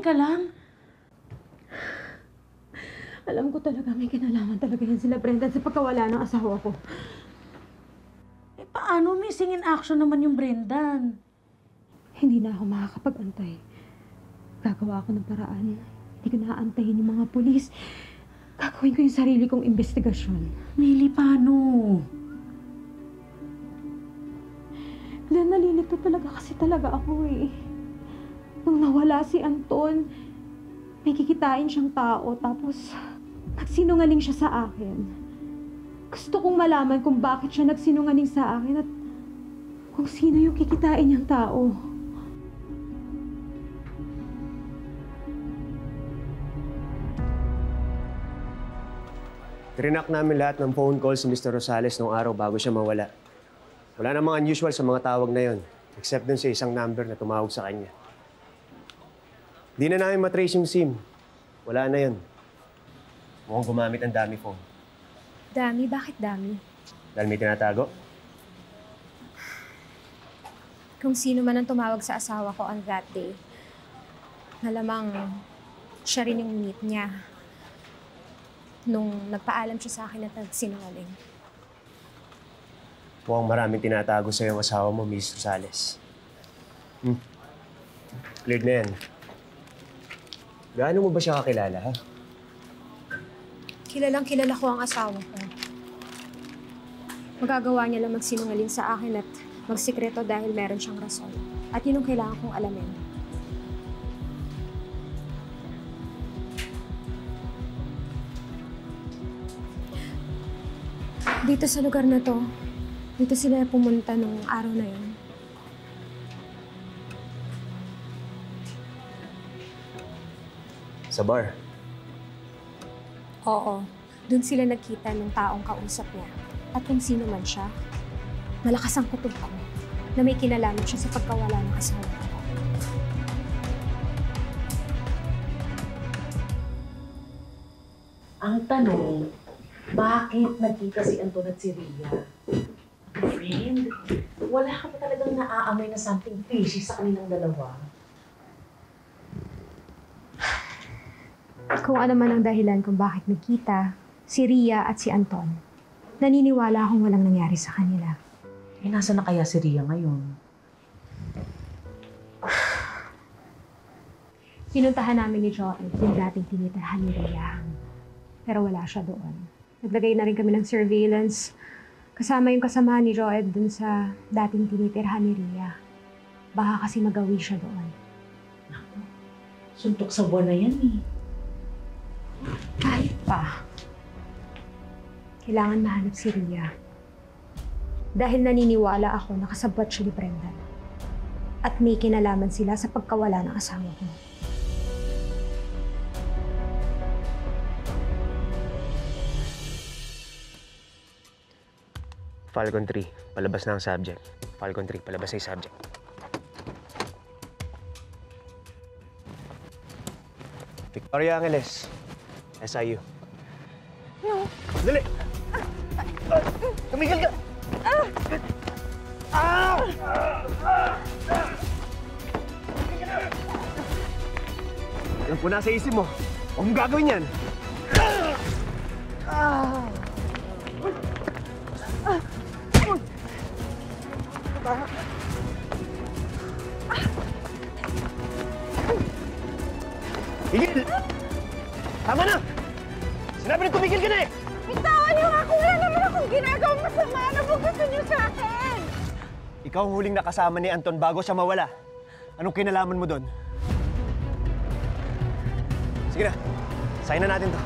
teka lang. Alam ko talaga may kinalaman talaga yan sila Brendan sa pagkawala ng asawa ko. Eh, paano missing in action naman yung Brendan? Hindi na ako makakapag-antay. Gagawa ako ng paraan. Hindi ko naaantayin yung mga pulis. Gagawin ko yung sarili kong investigasyon. Mili, paano? Glenn, nalilito talaga kasi talaga ako eh. Nung nawala si Anton, may kikitain siyang tao tapos nagsinungaling siya sa akin. Gusto kong malaman kung bakit siya nagsinungaling sa akin at kung sino yung kikitain niyang tao. Trinak namin lahat ng phone calls si Mr. Rosales nung araw bago siya mawala. Wala namang unusual sa mga tawag na yon, except dun sa isang number na tumawag sa kanya. Di na namin matrace yung SIM. Wala na yun. Mukhang gumamit ang dummy phone. Dami? Bakit dami? Dahil may tinatago. Kung sino man ang tumawag sa asawa ko on that day, malamang siya rin yung meet niya nung nagpaalam siya sa akin at nagsinungaling. Mukhang maraming tinatago sa yung asawa mo, Miss Rosales. Cleared na yan. Gaano mo ba siya kakilala, ha? Kilalang kilala ko ang asawa ko. Magagawa niya lang magsinungaling sa akin at magsikreto dahil meron siyang rason. At yun ang kailangan kong alamin. Dito sa lugar na to, dito sila pumunta nung araw na yun. Sa bar. Oo, dun sila nagkita ng taong kausap niya. At kung sino man siya, malakas ang kutob ko na may kinalaman siya sa pagkawala ng asawa ko. Ang tanong, bakit nagkita si Anton at si Rhea? Friend, wala ka pa talagang naaamoy na something fishy sa kanilang dalawa. Kung ano man ang dahilan kung bakit nagkita, si Rhea at si Anton, naniniwala akong walang nangyari sa kanila. Eh, nasa na kaya si Rhea ngayon? Pinuntahan namin ni Joel yung dating tinitirahan ni Rhea. Pero wala siya doon. Naglagay na rin kami ng surveillance. Kasama yung kasamahan ni Joel dun sa dating tinitirahan ni Rhea. Baka kasi magawi siya doon. Naku, suntok sa buwan na yan eh. Kahit pa, kailangan mahanap si Rhea. Dahil naniniwala ako na kasabwat siya ni Brendan. At may kinalaman sila sa pagkawala ng asawa ko. Falcon 3, palabas na ang subject. Falcon 3, palabas na yung subject. Victoria Angeles, SIU. No. Dali! Tumigil ka! Alam ko nasa isip mo. Huwag mong gagawin yan. Tigil! Tama na! Sinabi na tumigil ka na eh! Bitawan niyo ako! Wala naman akong ginagawang masama! Ano po gusto niyo sa akin? Ikaw ang huling nakasama ni Anton bago siya mawala. Anong kinalaman mo doon? Sige na, sign na natin to.